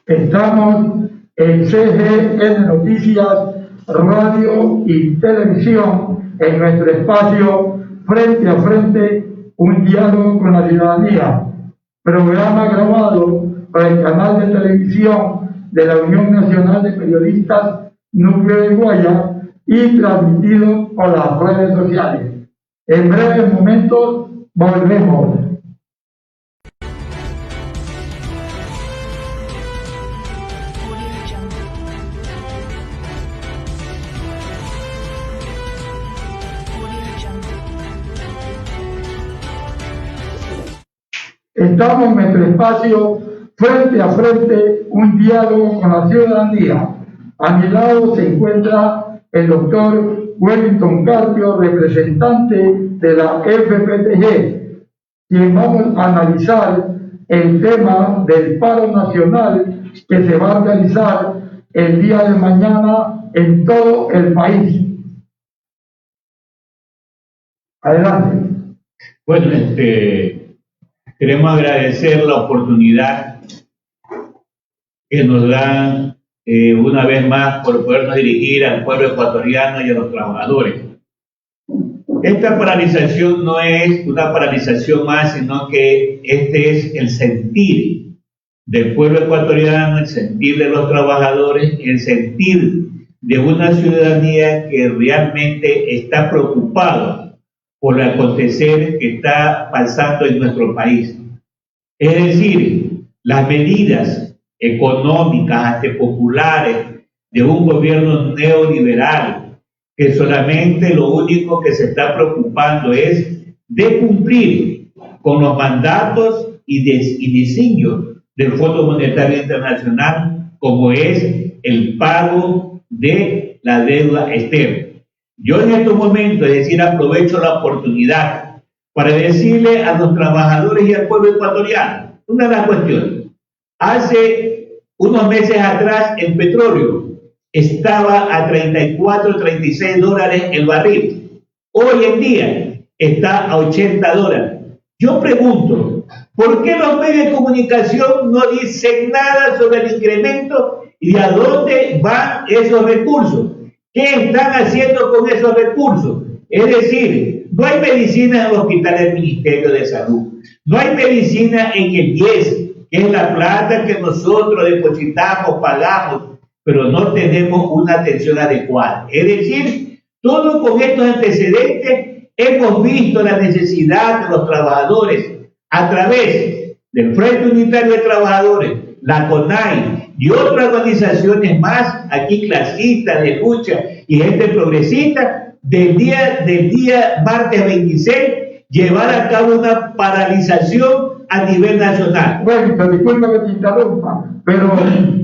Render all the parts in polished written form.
Estamos en CGN Noticias, Radio y Televisión, en nuestro espacio Frente a Frente, un diálogo con la ciudadanía, programa grabado por el canal de televisión de la Unión Nacional de Periodistas Núcleo de Guaya y transmitido por las redes sociales. En breves momentos volvemos. Estamos en nuestro espacio Frente a Frente, un diálogo con la ciudadanía. A mi lado se encuentra el doctor Wellington Carpio, representante de la FPTG, quien vamos a analizar el tema del paro nacional que se va a realizar el día de mañana en todo el país. Adelante. Bueno, queremos agradecer la oportunidad que nos dan una vez más por podernos dirigir al pueblo ecuatoriano y a los trabajadores. Esta paralización no es una paralización más, sino que este es el sentir del pueblo ecuatoriano, el sentir de los trabajadores, el sentir de una ciudadanía que realmente está preocupada por el acontecer que está pasando en nuestro país. Es decir, las medidas económicas antipopulares de un gobierno neoliberal que solamente lo único que se está preocupando es de cumplir con los mandatos y designios del Fondo Monetario Internacional, como es el pago de la deuda externa. Yo en estos momentos, es decir, aprovecho la oportunidad para decirle a los trabajadores y al pueblo ecuatoriano una de las cuestiones. Hace unos meses atrás el petróleo estaba a 34, 36 dólares el barril. Hoy en día está a 80 dólares. Yo pregunto, ¿por qué los medios de comunicación no dicen nada sobre el incremento y a dónde van esos recursos? ¿Qué están haciendo con esos recursos? Es decir, no hay medicina en el hospital del Ministerio de Salud, no hay medicina en el IES, que es la plata que nosotros depositamos, pagamos, pero no tenemos una atención adecuada. Es decir, todo con estos antecedentes hemos visto la necesidad de los trabajadores a través del Frente Unitario de Trabajadores, la CONAI, y otras organizaciones más, aquí clasistas de lucha y gente progresista, del día martes 26, llevar a cabo una paralización a nivel nacional. Bueno, disculpa que te interrumpa, pero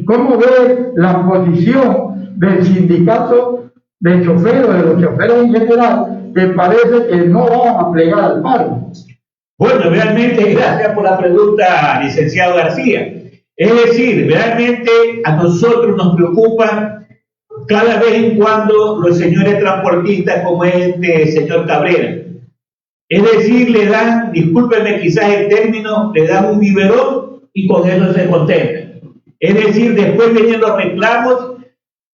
¿cómo ve la posición del sindicato de choferes, de los choferes en general, que parece que no van a plegar al paro? Bueno, realmente, gracias por la pregunta, licenciado García. Es decir, realmente a nosotros nos preocupa cada vez en cuando los señores transportistas como este señor Cabrera. Es decir, le dan, discúlpenme quizás el término, le dan un biberón y con eso se contentan. Es decir, después vienen los reclamos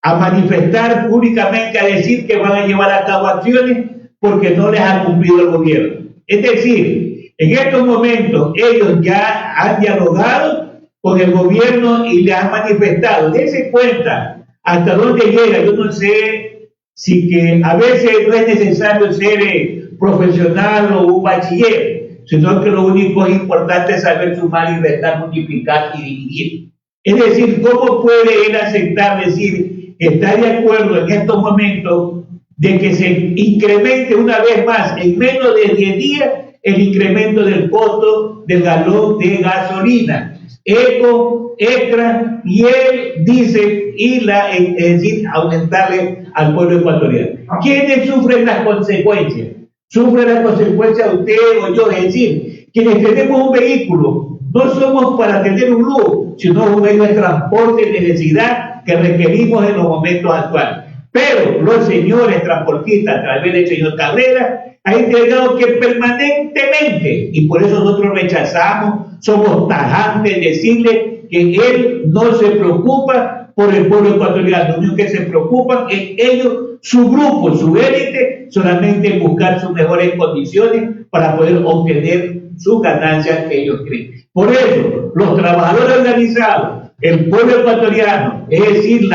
a manifestar públicamente, a decir que van a llevar a cabo acciones porque no les ha cumplido el gobierno. Es decir, en estos momentos ellos ya han dialogado con el gobierno y le han manifestado. Dense cuenta hasta dónde llega. Yo no sé si que a veces no es necesario ser profesional o un bachiller, sino que lo único es importante saber sumar y restar, multiplicar y dividir. Es decir, ¿cómo puede él aceptar decir que está de acuerdo en estos momentos de que se incremente una vez más en menos de 10 días el incremento del costo del galón de gasolina? Eco, extra, y él dice, es decir, aumentarle al pueblo ecuatoriano. ¿Quiénes sufren las consecuencias? Sufren las consecuencias usted o yo, es decir, quienes tenemos un vehículo, no somos para tener un lujo, sino un medio de transporte de necesidad que requerimos en los momentos actuales. Pero los señores transportistas, a través del señor Cabrera, ha entregado que permanentemente, y por eso nosotros rechazamos, somos tajantes en decirle que él no se preocupa por el pueblo ecuatoriano, lo único que se preocupan es ellos, su grupo, su élite, solamente en buscar sus mejores condiciones para poder obtener sus ganancias que ellos creen. Por eso, los trabajadores organizados, el pueblo ecuatoriano, es decir,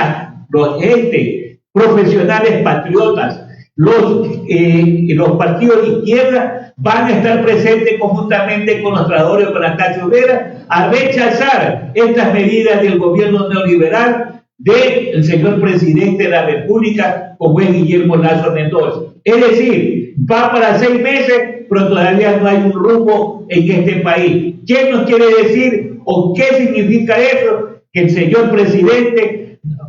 los entes profesionales patriotas, los partidos de izquierda van a estar presentes conjuntamente con los trabajadores, con la clase obrera, a rechazar estas medidas del gobierno neoliberal del señor presidente de la República, como es Guillermo Lazo Mendoza. Es decir, va para 6 meses, pero todavía no hay un rumbo en este país. ¿Qué nos quiere decir o qué significa eso? Que el señor presidente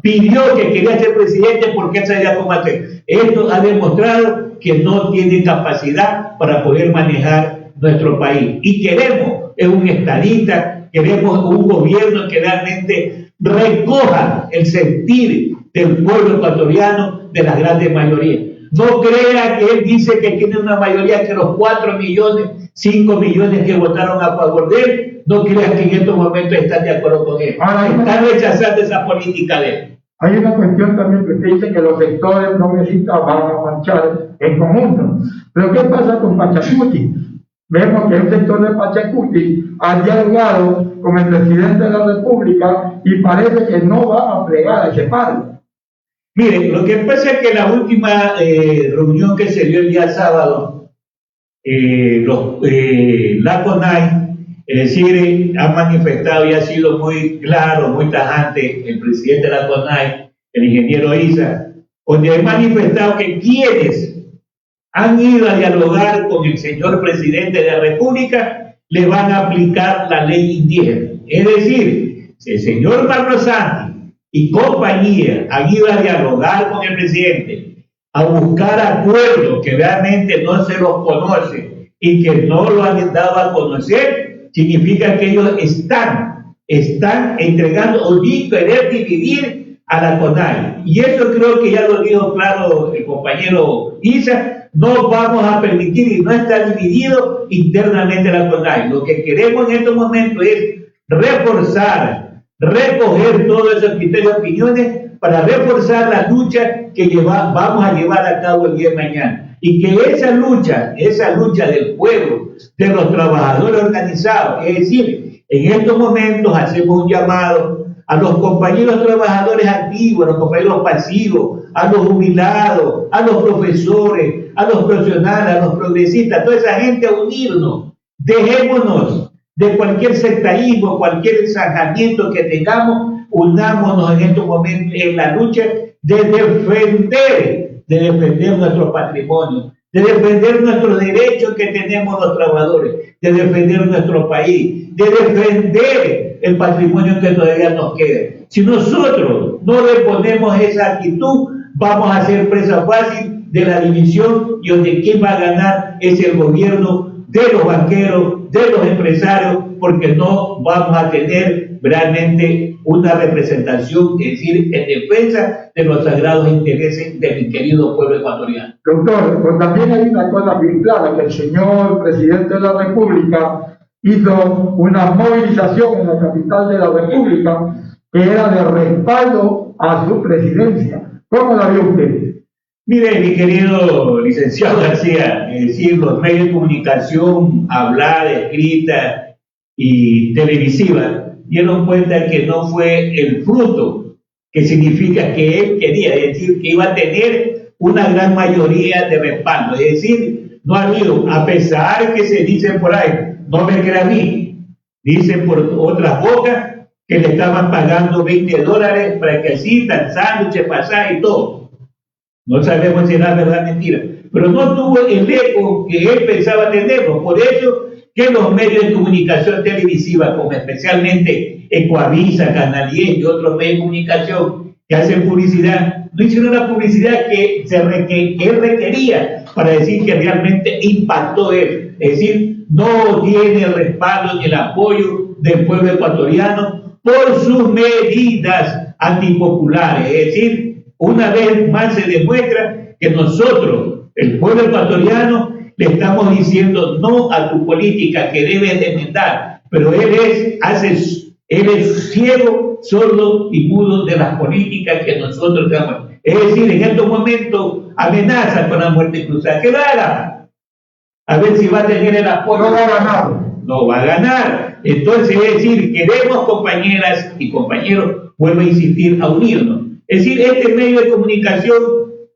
pidió que quería ser presidente porque él sabía cómo hacer. Esto ha demostrado que no tiene capacidad para poder manejar nuestro país. Y queremos un estadista, queremos un gobierno que realmente recoja el sentir del pueblo ecuatoriano, de las grandes mayorías. No crea que él dice que tiene una mayoría, que los 4 millones, 5 millones que votaron a favor de él, no crean que en estos momentos están de acuerdo con él. Ahora, están rechazando esa política de él. Hay una cuestión también que usted dice que los sectores progresistas van a marchar en conjunto. Pero ¿qué pasa con Pachacuti? Vemos que el sector de Pachacuti ha dialogado con el presidente de la República y parece que no va a plegar a ese paro. Miren, lo que pasa es que la última reunión que se dio el día sábado, la CONAI, es decir, ha manifestado y ha sido muy claro, muy tajante el presidente de la CONAI, el ingeniero Isa, donde ha manifestado que quienes han ido a dialogar con el señor presidente de la República le van a aplicar la ley indígena. Es decir, si el señor Barrosanti y compañía han ido a dialogar con el presidente, a buscar acuerdos que realmente no se los conoce y que no lo han dado a conocer, significa que ellos están entregando o querer dividir a la CONAI. Y eso creo que ya lo dijo claro el compañero Isa, no vamos a permitir y no está dividido internamente la CONAI. Lo que queremos en estos momentos es reforzar, recoger todos esos criterios y opiniones para reforzar la lucha que vamos a llevar a cabo el día de mañana. Y que esa lucha del pueblo, de los trabajadores organizados, es decir, en estos momentos hacemos un llamado a los compañeros trabajadores activos, a los compañeros pasivos, a los jubilados, a los profesores, a los profesionales, a los progresistas, toda esa gente a unirnos. Dejémonos de cualquier sectarismo, cualquier ensajamiento que tengamos, unámonos en estos momentos en la lucha de defender nuestro patrimonio, de defender nuestros derechos que tenemos los trabajadores, de defender nuestro país, de defender el patrimonio que todavía nos queda. Si nosotros no le ponemos esa actitud, vamos a ser presa fácil de la división y donde quien va a ganar es el gobierno de los banqueros, de los empresarios, porque no vamos a tener realmente una representación, es decir, en defensa de los sagrados intereses del querido pueblo ecuatoriano. Doctor, pues también hay una cosa bien clara, que el señor presidente de la República hizo una movilización en la capital de la República que era de respaldo a su presidencia. ¿Cómo la vio usted? Mire, mi querido licenciado García, es decir, los medios de comunicación, hablada, escrita y televisiva, dieron cuenta que no fue el fruto que significa que él quería, es decir, que iba a tener una gran mayoría de respaldo. Es decir, no ha habido, a pesar que se dice por ahí, no me crea a mí, dicen por otras bocas que le estaban pagando $20 para que así, tan sándwiches, pasaje y todo. No sabemos si era verdad o mentira, pero no tuvo el eco que él pensaba tenerlo. Por eso que los medios de comunicación televisiva, como especialmente Ecoavisa, Canal 10 y otros medios de comunicación que hacen publicidad, no hicieron la publicidad que él requería para decir que realmente impactó él. Es decir, no tiene el respaldo ni el apoyo del pueblo ecuatoriano por sus medidas antipopulares. Es decir, una vez más se demuestra que nosotros, el pueblo ecuatoriano, le estamos diciendo no a tu política que debes de enmendar, pero él es ciego, sordo y mudo de las políticas que nosotros damos. Es decir, en estos momentos amenaza con la muerte cruzada. ¿Qué haga? A ver si va a tener el apoyo. No va a ganar. No va a ganar. Entonces, es decir, queremos, compañeras y compañeros, vuelvo a insistir, a unirnos. Es decir, este medio de comunicación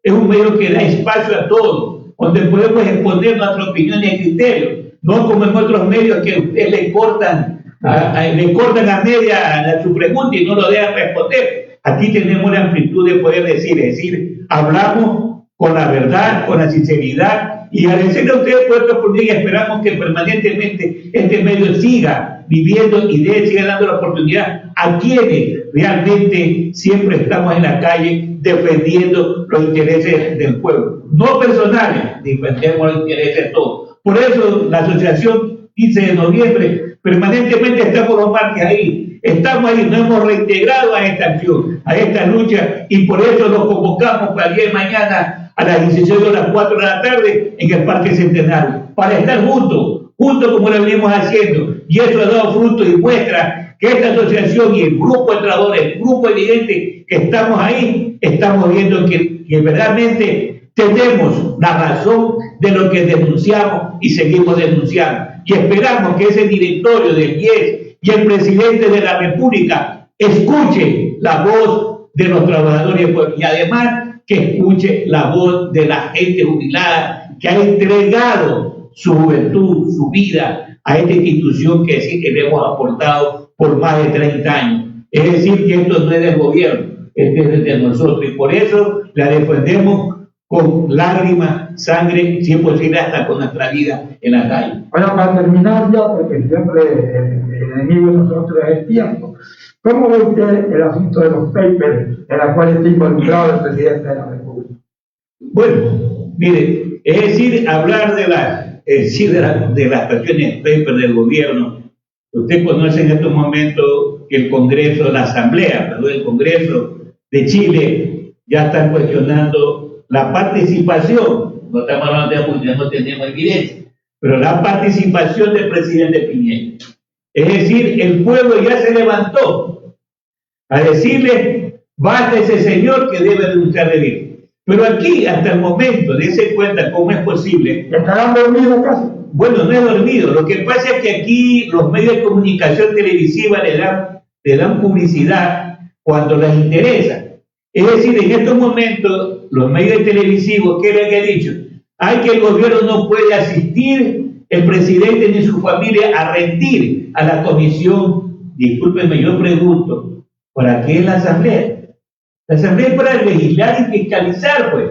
es un medio que da espacio a todos, donde podemos exponer nuestras opiniones y criterios, no como en otros medios que ustedes le cortan a media su pregunta y no lo dejan responder. Aquí tenemos la amplitud de poder decir, es decir, hablamos con la verdad, con la sinceridad, y agradecerle a ustedes por esta oportunidad y esperamos que permanentemente este medio siga viviendo y siga dando la oportunidad a quienes realmente siempre estamos en la calle defendiendo los intereses del pueblo, no personales, defendemos los intereses de todos. Por eso la asociación 15 de noviembre permanentemente estamos los martes ahí, estamos ahí, nos hemos reintegrado a esta acción, a esta lucha, y por eso los convocamos para el día de mañana a las 16 horas 4 de la tarde en el Parque Centenario, para estar juntos como lo venimos haciendo, y eso ha dado fruto y muestra que esta asociación y el grupo de trabajadores, el grupo de dirigentes que estamos ahí, estamos viendo que verdaderamente tenemos la razón de lo que denunciamos y seguimos denunciando. Y esperamos que ese directorio del IES y el presidente de la República escuche la voz de los trabajadores y además que escuche la voz de la gente jubilada que ha entregado su juventud, su vida a esta institución que sí que le hemos aportado por más de 30 años. Es decir, que esto no es del gobierno, esto es de nosotros, y por eso la defendemos con lágrimas, sangre, si es posible hasta con nuestra vida en la calle. Bueno, para terminar ya, porque siempre el enemigo de nosotros es el tiempo, ¿cómo ve usted el asunto de los papers en los cuales está involucrado el presidente de la República? Bueno, mire, es decir, hablar de las cuestiones papers del gobierno. Usted conoce en estos momentos que el Congreso, el Congreso de Chile ya están cuestionando la participación, no estamos hablando de no tenemos evidencia, pero la participación del presidente Piñera. Es decir, el pueblo ya se levantó a decirle, basta ese señor que debe renunciar de él. Pero aquí, hasta el momento, dése cuenta cómo es posible. ¿Estarán dormidos casi? Bueno, no es dormido. Lo que pasa es que aquí los medios de comunicación televisiva le dan publicidad cuando les interesa. Es decir, en estos momentos, los medios televisivos, ¿qué les he dicho? Hay que el gobierno no puede asistir, el presidente ni su familia, a rendir a la comisión. Discúlpenme, yo pregunto, ¿para qué es la asamblea? La asamblea es para legislar y fiscalizar, pues.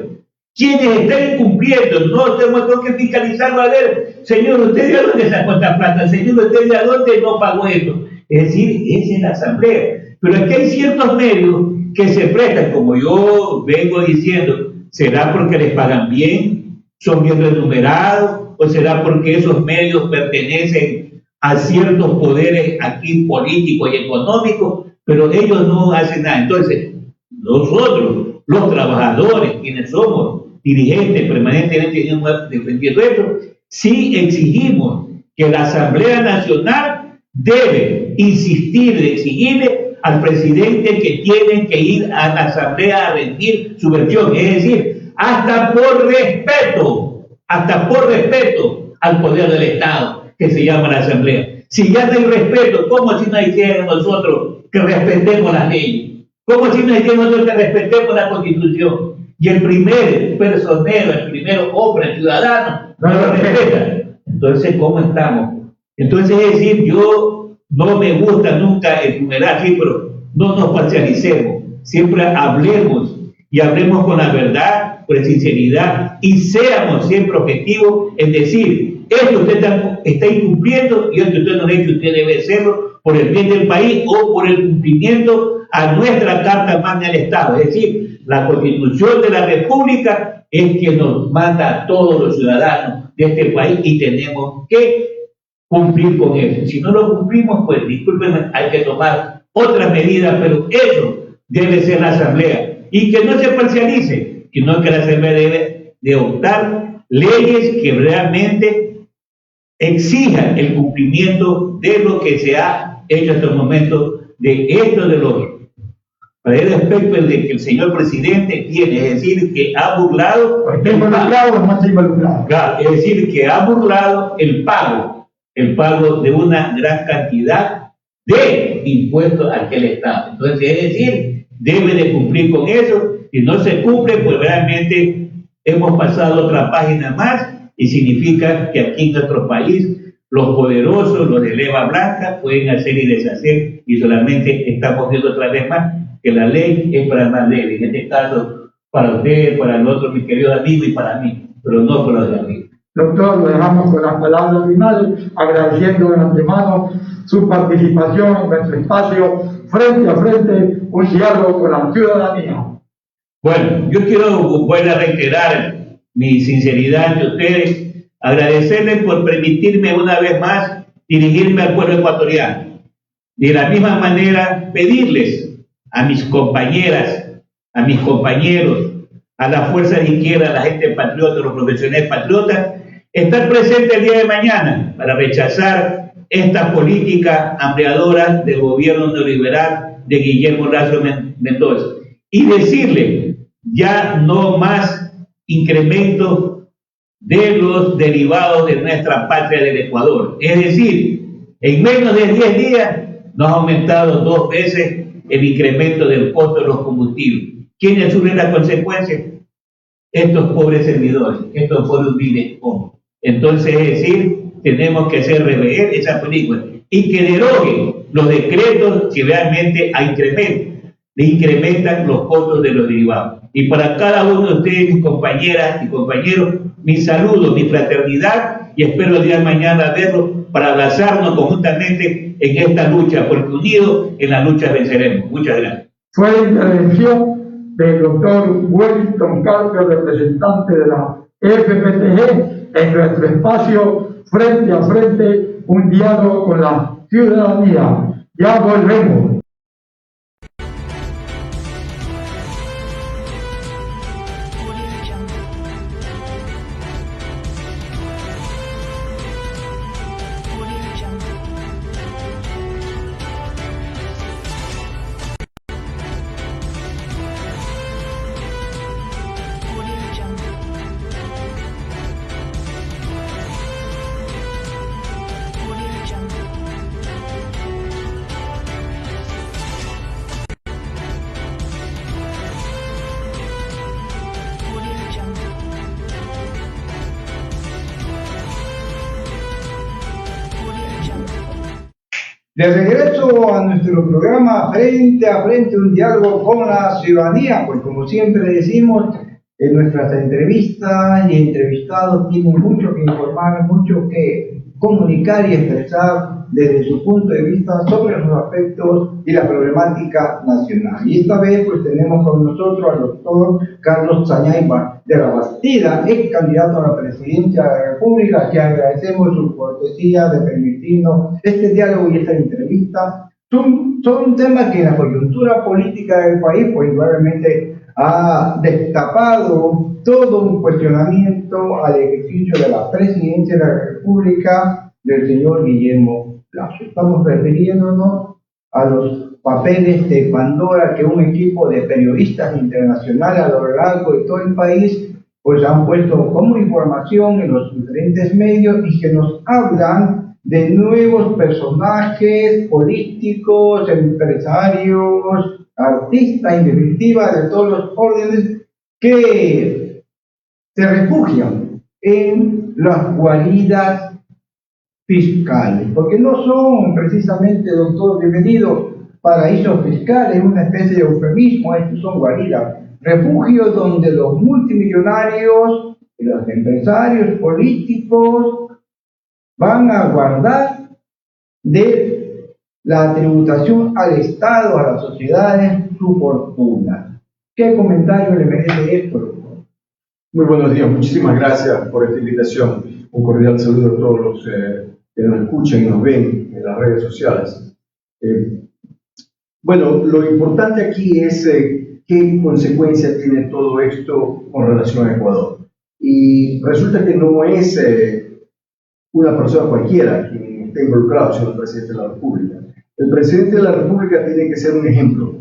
Quienes están incumpliendo, no tenemos que fiscalizarlo. A ver, señor, ¿usted de dónde sacó esta plata? Señor, ¿usted de dónde no pagó esto? Es decir, esa es la asamblea. Pero aquí hay ciertos medios que se prestan, como yo vengo diciendo, ¿será porque les pagan bien? ¿Son bien remunerados? ¿O será porque esos medios pertenecen a ciertos poderes aquí políticos y económicos? Pero ellos no hacen nada. Entonces, nosotros, los trabajadores, quienes somos dirigentes permanentemente defendiendo esto, sí exigimos que la Asamblea Nacional debe insistir, exigirle al presidente que tiene que ir a la Asamblea a rendir su versión, es decir, hasta por respeto al poder del Estado, que se llama la Asamblea. Si ya no hay respeto, ¿cómo si no hay que nosotros que respetemos las leyes? ¿Cómo si no hay que nosotros que respetemos la Constitución? Y el primer personero, el primer hombre, el ciudadano, no lo respeta. Entonces, ¿cómo estamos? Entonces, es decir, yo no me gusta nunca enumerar, sí, pero no nos parcialicemos. Siempre hablemos y hablemos con la verdad, con sinceridad, y seamos siempre objetivos en decir, esto usted está incumpliendo y esto usted no ha hecho, usted debe hacerlo por el bien del país o por el cumplimiento a nuestra Carta Magna del Estado. Es decir, la Constitución de la República es quien nos manda a todos los ciudadanos de este país y tenemos que cumplir con eso. Si no lo cumplimos, pues discúlpenme, hay que tomar otras medidas, pero eso debe ser la Asamblea. Y que no se parcialice, sino que la Asamblea debe de optar leyes que realmente exijan el cumplimiento de lo que se ha hecho hasta el momento, de esto de los, para el aspecto de que el señor presidente tiene, es decir, que ha burlado, claro, es decir, que ha burlado el pago de una gran cantidad de impuestos aquí al Estado. Entonces, es decir, debe de cumplir con eso. Si no se cumple, pues realmente hemos pasado otra página más, y significa que aquí en nuestro país los poderosos, los de leva blanca, pueden hacer y deshacer, y solamente estamos viendo otra vez más que la ley es para el más débil, en este caso para usted, para el otro, mi querido amigo, y para mí, pero no para los de arriba. Doctor, lo dejamos con las palabras finales, agradeciendo de antemano su participación en nuestro espacio frente a frente, un diálogo con la ciudadanía. Bueno, yo quiero volver a reiterar mi sinceridad ante ustedes, agradecerles por permitirme una vez más dirigirme al pueblo ecuatoriano. De la misma manera, pedirles a mis compañeras, a mis compañeros, a la fuerza de izquierda, a la gente patriota, a los profesionales patriotas, estar presente el día de mañana para rechazar esta política ampliadora del gobierno neoliberal de Guillermo Lasso Mendoza y decirle ya no más incremento de los derivados de nuestra patria del Ecuador. Es decir, en menos de 10 días nos ha aumentado 2 veces el incremento del costo de los combustibles. ¿Quiénes sufren las consecuencias? Estos pobres servidores, estos pobres humildes hombres. Entonces, es decir, tenemos que hacer rever esa película y que deroguen los decretos que realmente incrementan los costos de los derivados. Y para cada uno de ustedes, mis compañeras y compañeros, mi saludo, mi fraternidad, y espero el día de mañana verlos para abrazarnos conjuntamente en esta lucha, porque unidos en la lucha venceremos. Muchas gracias. Fue la intervención del doctor Wellington Carter, representante de la FPTG, en nuestro espacio frente a frente, un diálogo con la ciudadanía. Ya volvemos. De regreso a nuestro programa Frente a Frente, un diálogo con la ciudadanía, pues como siempre decimos, en nuestras entrevistas y entrevistados tienen mucho que informar, mucho que comunicar y expresar desde su punto de vista sobre los aspectos y la problemática nacional. Y esta vez pues tenemos con nosotros al doctor Carlos Zañayba de la Bastida, ex candidato a la presidencia de la República, que agradecemos su cortesía de permitirnos este diálogo y esta entrevista. Son temas que en la coyuntura política del país pues probablemente ha destapado todo un cuestionamiento al ejercicio de la presidencia de la República del señor Guillermo Lasso. Estamos refiriéndonos a los papeles de Pandora que un equipo de periodistas internacionales a lo largo de todo el país pues han puesto como información en los diferentes medios y que nos hablan de nuevos personajes políticos, empresarios, artistas, en definitiva, de todos los órdenes que se refugian en las guaridas fiscales, porque no son precisamente, doctor, bienvenido, paraísos fiscales, una especie de eufemismo, estos son guaridas, refugios donde los multimillonarios y los empresarios políticos van a guardar de la tributación al Estado, a las sociedades, su fortuna. ¿Qué comentario le merece esto? Muy buenos días, muchísimas gracias por esta invitación. Un cordial saludo a todos los que nos escuchan y nos ven en las redes sociales. Bueno, lo importante aquí es qué consecuencias tiene todo esto con relación a Ecuador. y resulta que no es una persona cualquiera quien esté involucrado, sino el presidente de la República. El presidente de la República tiene que ser un ejemplo,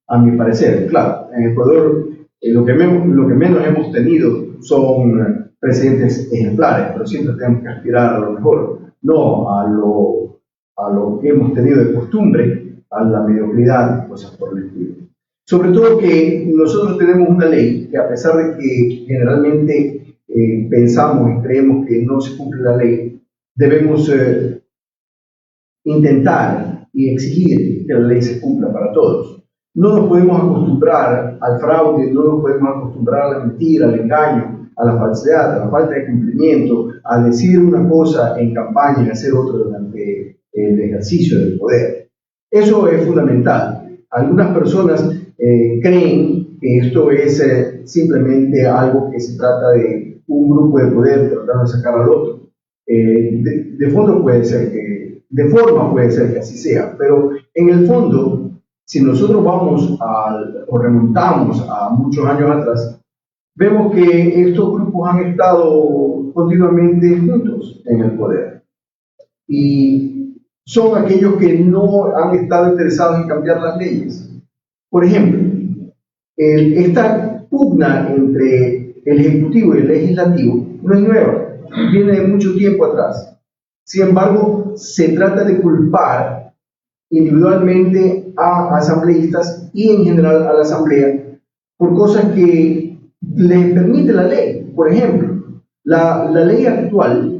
a mi parecer. Claro, en Ecuador lo que menos hemos tenido son presidentes ejemplares, pero siempre tenemos que aspirar a lo mejor, no a lo que hemos tenido de costumbre, a la mediocridad y cosas por el estilo. Sobre todo que nosotros tenemos una ley que, a pesar de que generalmente pensamos y creemos que no se cumple la ley, debemos intentar y exigir que la ley se cumpla para todos. No nos podemos acostumbrar al fraude, no nos podemos acostumbrar a la mentira, al engaño, a la falsedad, a la falta de cumplimiento, a decir una cosa en campaña y hacer otra durante el ejercicio del poder. Eso es fundamental. Algunas personas creen que esto es simplemente algo que se trata de un grupo de poder tratando de sacar al otro. De forma puede ser que así sea, pero en el fondo, si nosotros vamos o remontamos a muchos años atrás, vemos que estos grupos han estado continuamente juntos en el poder y son aquellos que no han estado interesados en cambiar las leyes. Por ejemplo, esta pugna entre el Ejecutivo y el Legislativo no es nueva, viene de mucho tiempo atrás. Sin embargo, se trata de culpar individualmente a asambleístas y en general a la Asamblea por cosas que le permite la ley. Por ejemplo, la ley actual,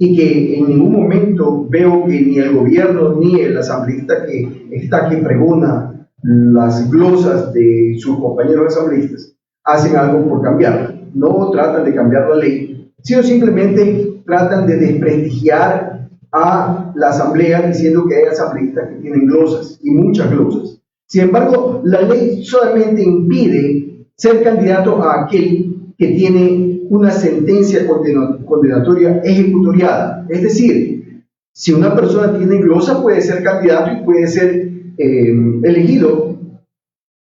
y que en ningún momento veo que ni el gobierno ni el asambleísta que pregona las glosas de sus compañeros asambleístas hacen algo por cambiarla. No tratan de cambiar la ley, sino simplemente tratan de desprestigiar a la asamblea diciendo que hay asambleístas que tienen glosas y muchas glosas. Sin embargo, la ley solamente impide ser candidato a aquel que tiene una sentencia condenatoria ejecutoriada. Es decir, si una persona tiene glosa, puede ser candidato y puede ser elegido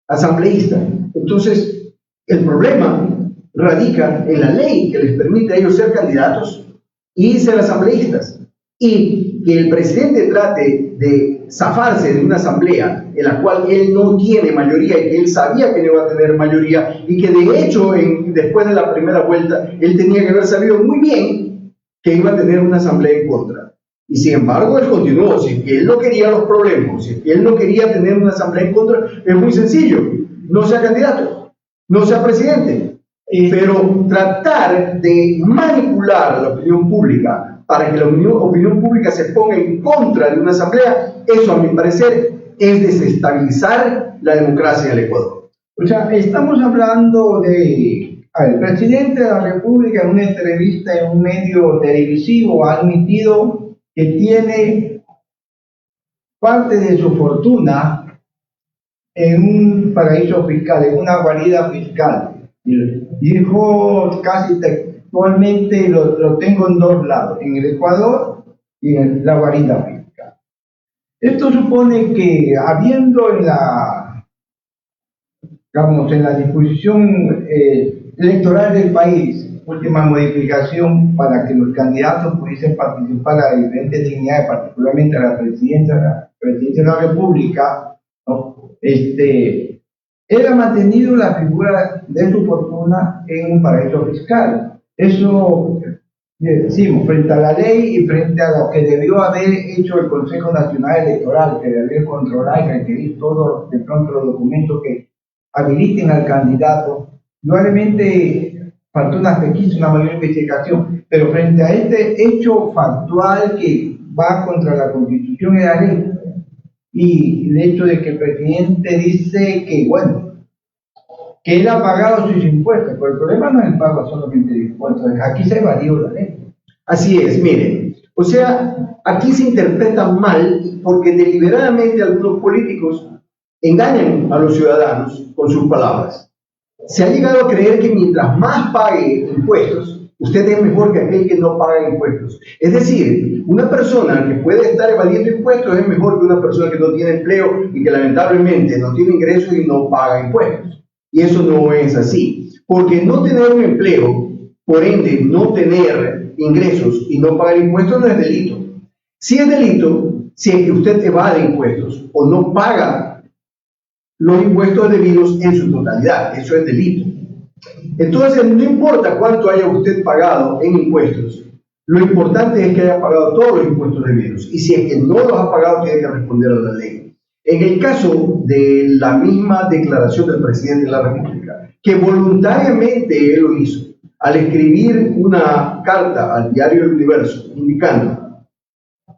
asambleísta. Entonces, el problema radica en la ley que les permite a ellos ser candidatos y ser asambleístas. Y que el presidente trate de zafarse de una asamblea en la cual él no tiene mayoría y que él sabía que no iba a tener mayoría y que de hecho después de la primera vuelta él tenía que haber sabido muy bien que iba a tener una asamblea en contra. Y sin embargo él continuó. Si él no quería los problemas, si él no quería tener una asamblea en contra, es muy sencillo: no sea candidato, no sea presidente. Pero tratar de manipular a la opinión pública para que la opinión pública se ponga en contra de una asamblea, eso a mi parecer es desestabilizar la democracia del Ecuador. O sea, estamos hablando de... el presidente de la República en una entrevista en un medio televisivo ha admitido que tiene parte de su fortuna en un paraíso fiscal, en una guarida fiscal. Dijo casi textualmente: lo tengo en dos lados, en el Ecuador y en la guarida fiscal. Esto supone que, habiendo en la disposición electoral del país última modificación para que los candidatos pudiesen participar a diferentes dignidades, particularmente a la presidencia de la República, ¿no? Él ha mantenido la figura de su fortuna en un paraíso fiscal. Eso decimos, frente a la ley y frente a lo que debió haber hecho el Consejo Nacional Electoral, que debió controlar y requerir todos de pronto los documentos que habiliten al candidato. Probablemente faltó una pesquisa, una mayor investigación, pero frente a este hecho factual que va contra la Constitución y la ley, y el hecho de que el presidente dice que, bueno, que él ha pagado sus impuestos, pero el problema no es el pago solamente de impuestos, aquí se ha evadido la ley. Así es, miren, o sea, aquí se interpreta mal porque deliberadamente algunos políticos engañan a los ciudadanos con sus palabras. Se ha llegado a creer que mientras más pague impuestos, usted es mejor que aquel que no paga impuestos. Es decir, una persona que puede estar evadiendo impuestos es mejor que una persona que no tiene empleo y que lamentablemente no tiene ingresos y no paga impuestos. Y eso no es así, porque no tener un empleo Por ende, no tener ingresos y no pagar impuestos no es delito. Sí es delito si es que usted evade impuestos o no paga los impuestos debidos en su totalidad. Eso es delito. Entonces, no importa cuánto haya usted pagado en impuestos, lo importante es que haya pagado todos los impuestos debidos. Y si es que no los ha pagado, tiene que responder a la ley. En el caso de la misma declaración del presidente de la República, que voluntariamente él lo hizo, al escribir una carta al diario El Universo, indicando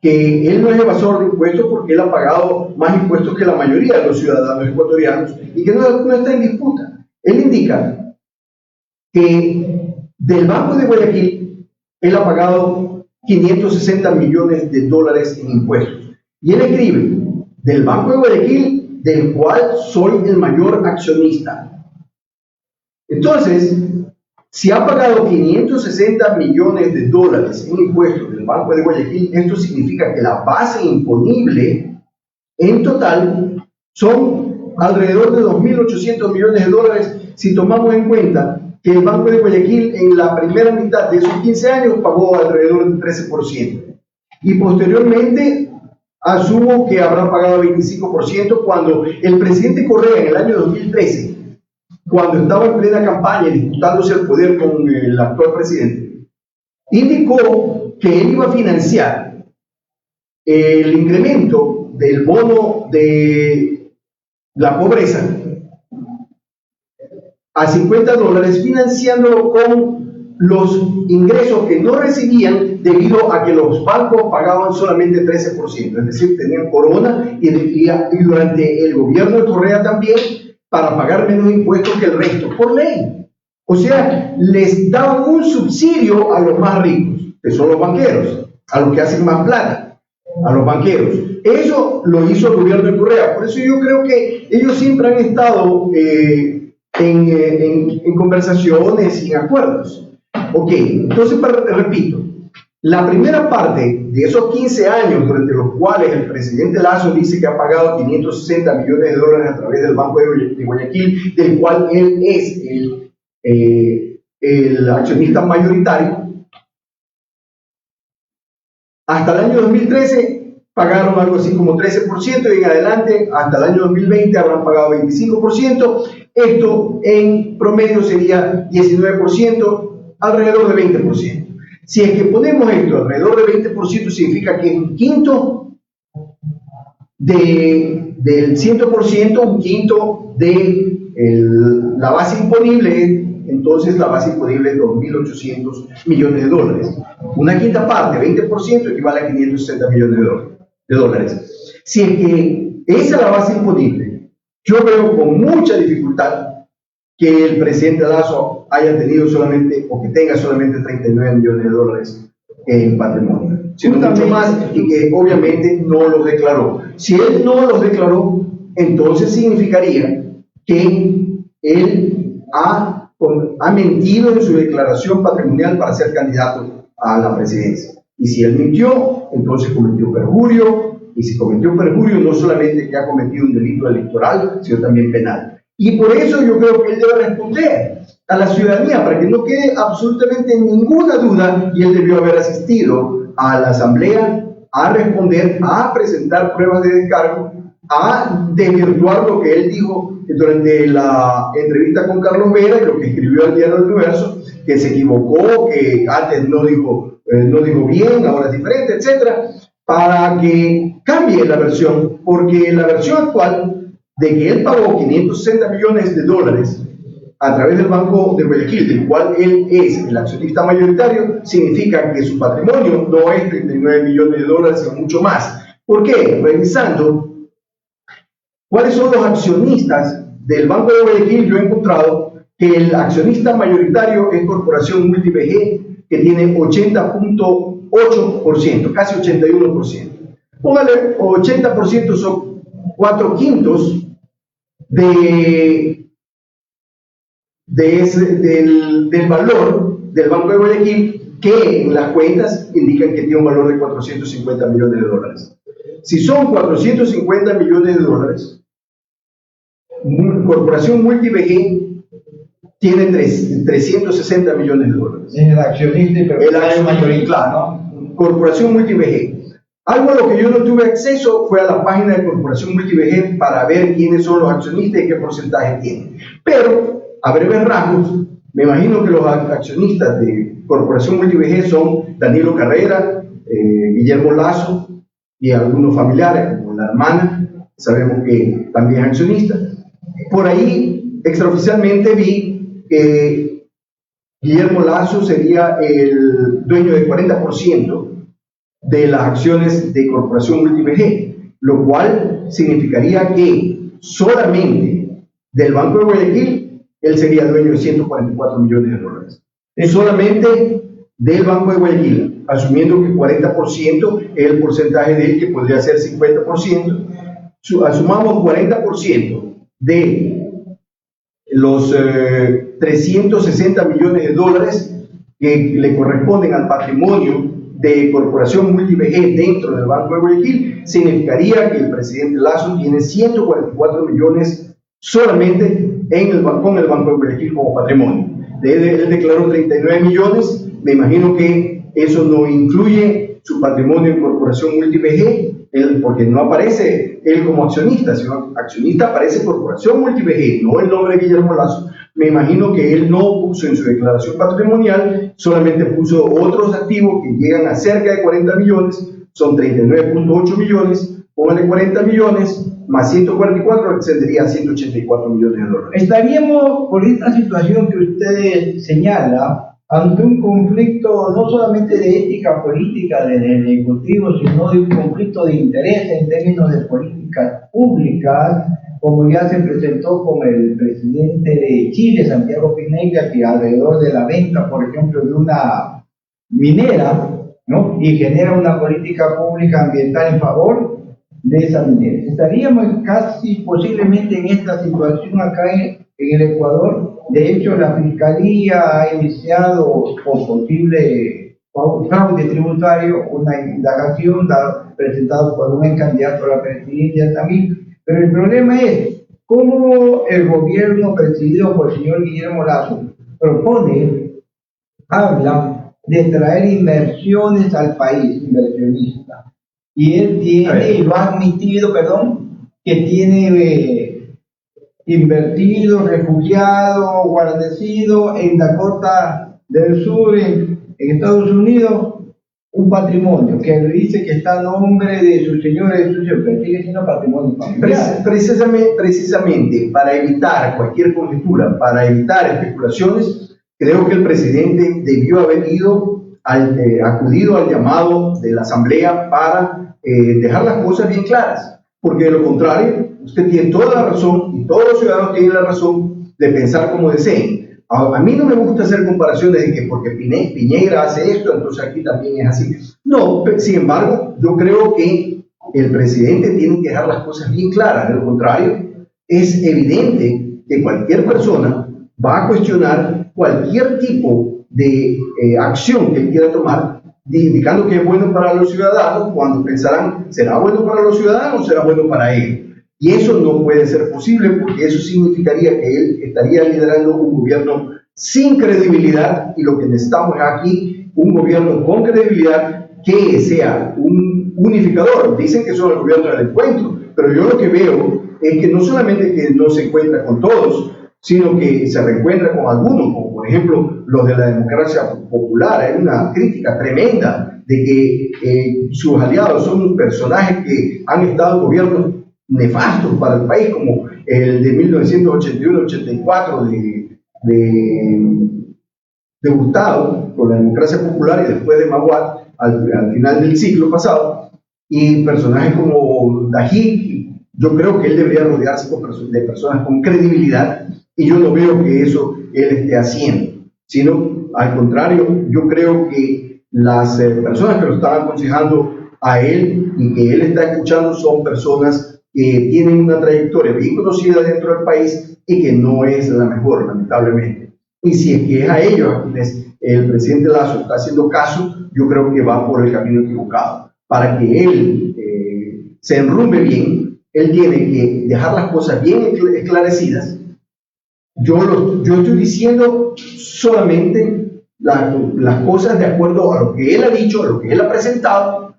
que él no es evasor de impuestos porque él ha pagado más impuestos que la mayoría de los ciudadanos ecuatorianos y que no está en disputa. Él indica que del Banco de Guayaquil él ha pagado 560 millones de dólares en impuestos. Y él escribe, del Banco de Guayaquil, del cual soy el mayor accionista. Entonces, si ha pagado 560 millones de dólares en impuestos del Banco de Guayaquil, esto significa que la base imponible en total son alrededor de 2.800 millones de dólares si tomamos en cuenta que el Banco de Guayaquil en la primera mitad de esos 15 años pagó alrededor del 13%. Y posteriormente asumo que habrá pagado 25% cuando el presidente Correa en el año 2013, cuando estaba en plena campaña disputándose el poder con el actual presidente, indicó que él iba a financiar el incremento del bono de la pobreza a $50, financiándolo con los ingresos que no recibían debido a que los bancos pagaban solamente 13%, es decir, tenían corona y durante el gobierno de Correa también para pagar menos impuestos que el resto, por ley. O sea, les daban un subsidio a los más ricos, que son los banqueros, a los que hacen más plata, a los banqueros. Eso lo hizo el gobierno de Correa. Por eso yo creo que ellos siempre han estado en conversaciones y en acuerdos. Ok, entonces repito, la primera parte de esos 15 años durante los cuales el presidente Lasso dice que ha pagado 560 millones de dólares a través del Banco de Guayaquil, del cual él es el accionista mayoritario, hasta el año 2013 pagaron algo así como 13% y en adelante hasta el año 2020 habrán pagado 25%. Esto en promedio sería 19%, alrededor de 20%. Si es que ponemos esto alrededor de 20%, significa que un quinto del 100%, un quinto de la base imponible, entonces la base imponible es 2.800 millones de dólares. Una quinta parte, 20%, equivale a 560 millones de dólares. Si es que esa es la base imponible, yo veo con mucha dificultad que el presidente Lasso haya tenido solamente, o que tenga solamente 39 millones de dólares en patrimonio, sino mucho más, y que obviamente no los declaró. Si él no los declaró, entonces significaría que él ha mentido en su declaración patrimonial para ser candidato a la presidencia. Y si él mintió, entonces cometió perjurio, y si cometió perjurio, no solamente que ha cometido un delito electoral, sino también penal. Y por eso yo creo que él debe responder a la ciudadanía, para que no quede absolutamente ninguna duda, y él debió haber asistido a la asamblea a responder, a presentar pruebas de descargo, a desvirtuar lo que él dijo durante la entrevista con Carlos Vera y lo que escribió al diario El Universo, que se equivocó, que antes no dijo bien, ahora es diferente, etcétera, para que cambie la versión, porque la versión actual de que él pagó 560 millones de dólares a través del Banco de Guayaquil, del cual él es el accionista mayoritario, significa que su patrimonio no es 39 millones de dólares, sino mucho más. ¿Por qué? Revisando cuáles son los accionistas del Banco de Guayaquil, yo he encontrado que el accionista mayoritario es Corporación MultiBG, que tiene 80.8%, casi 81%. Póngale 80%, son 4/5 del valor del Banco de Guayaquil, que en las cuentas indican que tiene un valor de 450 millones de dólares. Si son 450 millones de dólares, Corporación MultiBG tiene 360 millones de dólares. Es el accionista y propietario mayoritario, claro. Corporación MultiVG. Algo a lo que yo no tuve acceso fue a la página de Corporación MultiVG para ver quiénes son los accionistas y qué porcentaje tienen. Pero, a breves rasgos, me imagino que los accionistas de Corporación MultiVG son Danilo Carrera, Guillermo Lazo y algunos familiares, como la hermana, sabemos que también es accionista. Por ahí, extraoficialmente vi que Guillermo Lazo sería el dueño del 40% de las acciones de Corporación MultiVG, lo cual significaría que solamente del Banco de Guayaquil él sería dueño de 144 millones de dólares. Es solamente del Banco de Guayaquil, asumiendo que 40% es el porcentaje de él, que podría ser 50%. Asumamos 40% de los 360 millones de dólares que le corresponden al patrimonio de Corporación MultiVG dentro del Banco de Guayaquil, significaría que el presidente Lazo tiene 144 millones solamente con el Banco de Guayaquil como patrimonio. Él declaró 39 millones, me imagino que eso no incluye su patrimonio en Corporación MultiVG, porque no aparece él como accionista, sino accionista aparece Corporación MultiVG, no el nombre de Guillermo Lazo. Me imagino que él no puso en su declaración patrimonial, solamente puso otros activos que llegan a cerca de 40 millones, son 39.8 millones, póngale 40 millones, más 144, ascendería a 184 millones de dólares. Estaríamos, por esta situación que usted señala, ante un conflicto no solamente de ética política del Ejecutivo, sino de un conflicto de interés en términos de políticas públicas, como ya se presentó con el presidente de Chile, Santiago Pineda, que alrededor de la venta, por ejemplo, de una minera, ¿no? Y genera una política pública ambiental en favor de esa minera. Estaríamos casi posiblemente en esta situación acá en el Ecuador. De hecho, la Fiscalía ha iniciado con posible fraude tributario una indagación presentada por un candidato a la presidencia también. Pero el problema es cómo el gobierno presidido por el señor Guillermo Lazo habla de traer inversiones al país, inversionistas. Y él tiene, y lo ha admitido, que tiene invertido, refugiado, guarnecido en Dakota del Sur, en Estados Unidos, un patrimonio que dice que está a nombre de sus señores, pero sigue siendo patrimonio familiar. Precisamente para evitar cualquier conjetura, para evitar especulaciones, creo que el presidente debió haber acudido al llamado de la Asamblea para dejar las cosas bien claras, porque de lo contrario, usted tiene toda la razón y todos los ciudadanos tienen la razón de pensar como deseen. A mí no me gusta hacer comparaciones de que porque Piñera hace esto, entonces aquí también es así. No, sin embargo, yo creo que el presidente tiene que dejar las cosas bien claras. De lo contrario, es evidente que cualquier persona va a cuestionar cualquier tipo de acción que él quiera tomar, indicando que es bueno para los ciudadanos, cuando pensarán, ¿será bueno para los ciudadanos o será bueno para él? Y eso no puede ser posible, porque eso significaría que él estaría liderando un gobierno sin credibilidad, y lo que necesitamos aquí, un gobierno con credibilidad que sea un unificador. Dicen que son el gobierno del encuentro, pero yo lo que veo es que no solamente que no se encuentra con todos, sino que se reencuentra con algunos, como por ejemplo los de la democracia popular. Hay una crítica tremenda de que sus aliados son personajes que han estado en gobiernos nefastos para el país, como el de 1981-84 de Hurtado con la democracia popular, y después de Maguad al final del siglo pasado, y personajes como Dají. Yo creo que él debería rodearse de personas con credibilidad, y yo no veo que eso él esté haciendo, sino al contrario. Yo creo que las personas que lo están aconsejando a él y que él está escuchando son personas que tienen una trayectoria bien conocida dentro del país y que no es la mejor, lamentablemente. Y si es que es a ellos a quienes el presidente Lazo está haciendo caso, yo creo que va por el camino equivocado. Para que él se enrumbe bien, él tiene que dejar las cosas bien esclarecidas, Yo estoy diciendo solamente las cosas de acuerdo a lo que él ha dicho, a lo que él ha presentado.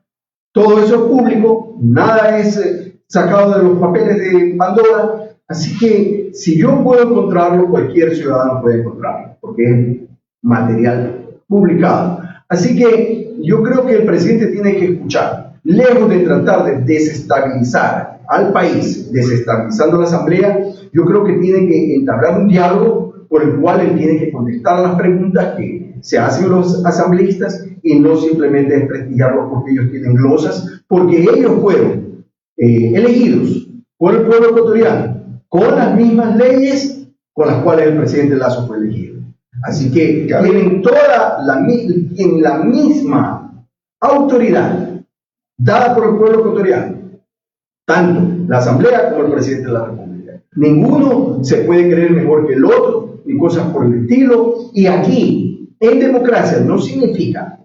Todo eso es público, nada es sacado de los papeles de Pandora. Así que si yo puedo encontrarlo, cualquier ciudadano puede encontrarlo, porque es material publicado. Así que yo creo que el presidente tiene que escuchar, lejos de tratar de desestabilizar al país, desestabilizando la Asamblea, yo creo que tiene que entablar un diálogo por el cual él tiene que contestar las preguntas que se hacen los asambleístas y no simplemente desprestigiarlos porque ellos tienen glosas, porque ellos fueron elegidos por el pueblo ecuatoriano con las mismas leyes con las cuales el presidente Lasso fue elegido. Así que tienen la misma autoridad dada por el pueblo ecuatoriano, tanto la Asamblea como el presidente de la República. Ninguno se puede creer mejor que el otro, ni cosas por el estilo. Y aquí, en democracia, no significa,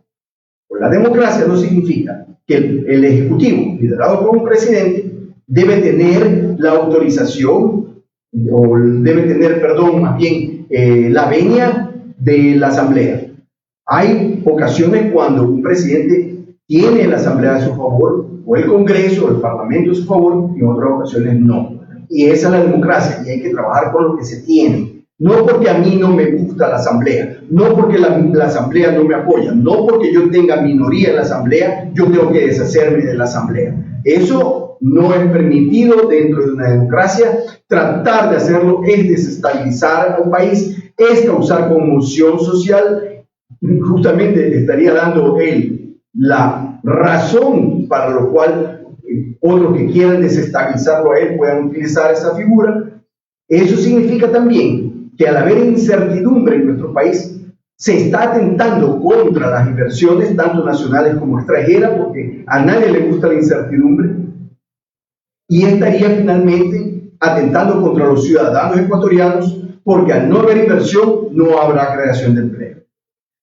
la democracia no significa que el Ejecutivo, liderado por un presidente, debe tener la autorización, o debe tener, perdón, más bien, la venia de la Asamblea. Hay ocasiones cuando un presidente tiene la Asamblea a su favor, o el Congreso, o el Parlamento a su favor, y en otras ocasiones no. Y esa es la democracia, y hay que trabajar con lo que se tiene. No porque a mí no me gusta la Asamblea, no porque la Asamblea no me apoya, no porque yo tenga minoría en la Asamblea, yo tengo que deshacerme de la Asamblea. Eso no es permitido dentro de una democracia. Tratar de hacerlo es desestabilizar al país, es causar conmoción social. Justamente estaría dando él la razón para lo cual otros que quieran desestabilizarlo a él puedan utilizar esa figura. Eso significa también que al haber incertidumbre en nuestro país, se está atentando contra las inversiones, tanto nacionales como extranjeras, porque a nadie le gusta la incertidumbre, y estaría finalmente atentando contra los ciudadanos ecuatorianos, porque al no haber inversión no habrá creación de empleo.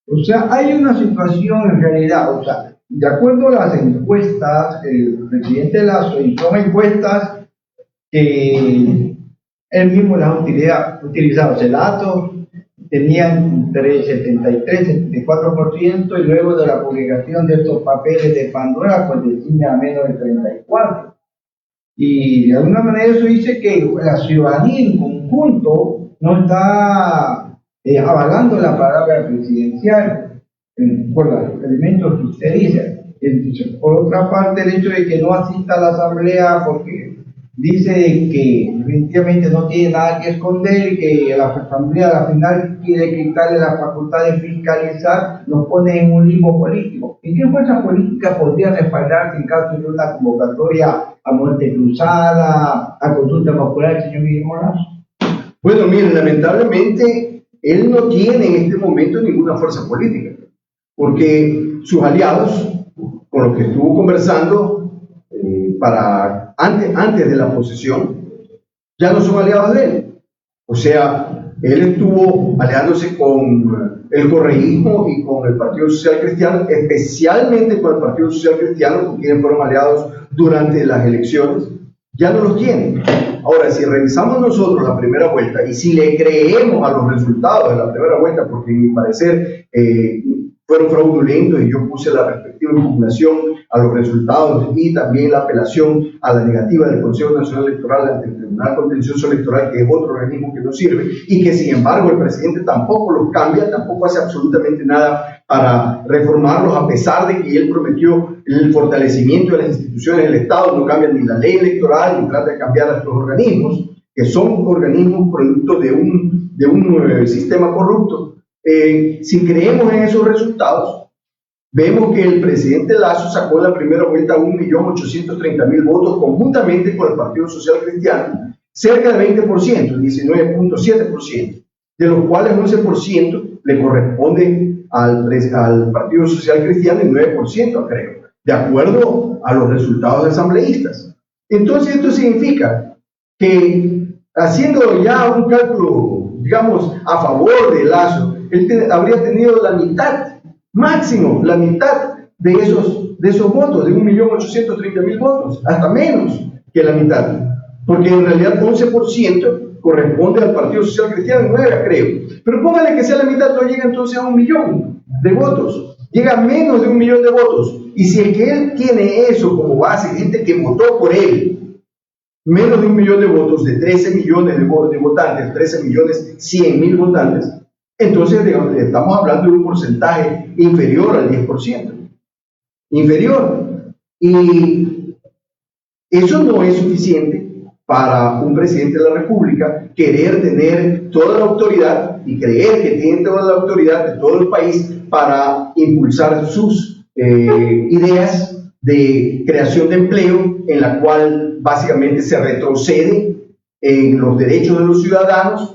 O sea, hay una situación en realidad, o sea, de acuerdo a las encuestas, el presidente Lasso hizo encuestas que él mismo las ha utilizado. Ese dato tenían entre 73 y 74%, y luego de la publicación de estos papeles de Pandora, pues desciende a menos del 34%. Y de alguna manera eso dice que la ciudadanía en conjunto no está avalando la palabra presidencial por los elementos que usted dice. Entonces, por otra parte, el hecho de que no asista a la Asamblea porque dice que definitivamente no tiene nada que esconder y que la Asamblea al final quiere quitarle la facultad de fiscalizar, nos pone en un limbo político. ¿En qué fuerza política podría respaldarse en caso de una convocatoria a muerte cruzada, a consulta popular, señor Guillermo Lasso? Bueno, miren, lamentablemente él no tiene en este momento ninguna fuerza política, porque sus aliados, con los que estuvo conversando antes de la posesión, ya no son aliados de él. O sea, él estuvo aliándose con el correísmo y con el Partido Social Cristiano, especialmente con el Partido Social Cristiano, con quienes fueron aliados durante las elecciones. Ya no los tienen. Ahora, si revisamos nosotros la primera vuelta y si le creemos a los resultados de la primera vuelta, porque en mi parecer fueron fraudulentos y yo puse la respectiva impugnación a los resultados y también la apelación a la negativa del Consejo Nacional Electoral ante el Tribunal Contencioso Electoral, que es otro organismo que no sirve y que sin embargo el presidente tampoco los cambia, tampoco hace absolutamente nada para reformarlos, a pesar de que él prometió el fortalecimiento de las instituciones del Estado. No cambia ni la ley electoral ni trata de cambiar a estos organismos, que son organismos producto de un sistema corrupto. Si creemos en esos resultados, vemos que el presidente Lasso sacó en la primera vuelta 1.830.000 votos conjuntamente con el Partido Social Cristiano, cerca del 20%, 19.7%, de los cuales 11% le corresponde al Partido Social Cristiano y 9% creo, de acuerdo a los resultados asambleístas. Entonces esto significa que, haciendo ya un cálculo, digamos, a favor de Lasso, él habría tenido la mitad, máximo la mitad de esos votos, de 1.830.000 votos, hasta menos que la mitad, porque en realidad 11% corresponde al Partido Social Cristiano, 9 creo. Pero póngale que sea la mitad, no llega entonces a 1 millón de votos. Llega a menos de 1 millón de votos. Y si es que él tiene eso como base, gente que votó por él, menos de 1 millón de votos, de 13 millones de votantes, 13 millones 100 mil votantes, entonces digamos, estamos hablando de un porcentaje inferior al 10%. Inferior. Y eso no es suficiente para un presidente de la República querer tener toda la autoridad y creer que tiene toda la autoridad de todo el país para impulsar sus ideas de creación de empleo, en la cual básicamente se retrocede en los derechos de los ciudadanos,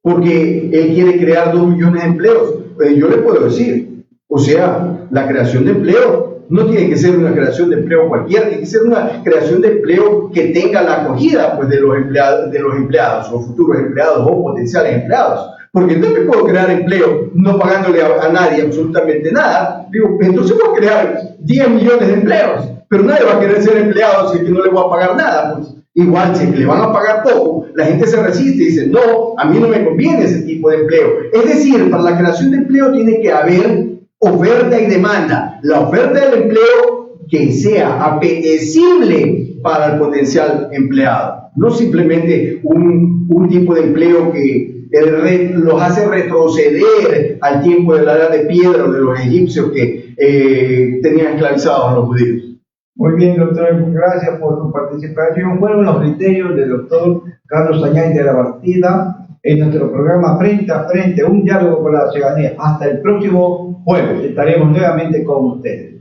porque él quiere crear 2 millones de empleos. Yo le puedo decir, o sea, la creación de empleo no tiene que ser una creación de empleo cualquiera, tiene que ser una creación de empleo que tenga la acogida pues, de los empleados o futuros empleados o potenciales empleados. Porque entonces puedo crear empleo no pagándole a nadie absolutamente nada. Digo, entonces puedo crear 10 millones de empleos, pero nadie va a querer ser empleado si es que no le voy a pagar nada. Pues igual, si es que le van a pagar poco, la gente se resiste y dice, no, a mí no me conviene ese tipo de empleo. Es decir, para la creación de empleo tiene que haber oferta y demanda. La oferta del empleo que sea apetecible para el potencial empleado, no simplemente un tipo de empleo que los hace retroceder al tiempo de la edad de piedra o de los egipcios que tenían esclavizados a los judíos. Muy bien, doctor, gracias por su participación. Fueron los criterios del doctor Carlos Añay de la Bastida en nuestro programa Frente a Frente, un diálogo con la ciudadanía. Hasta el próximo jueves estaremos nuevamente con ustedes.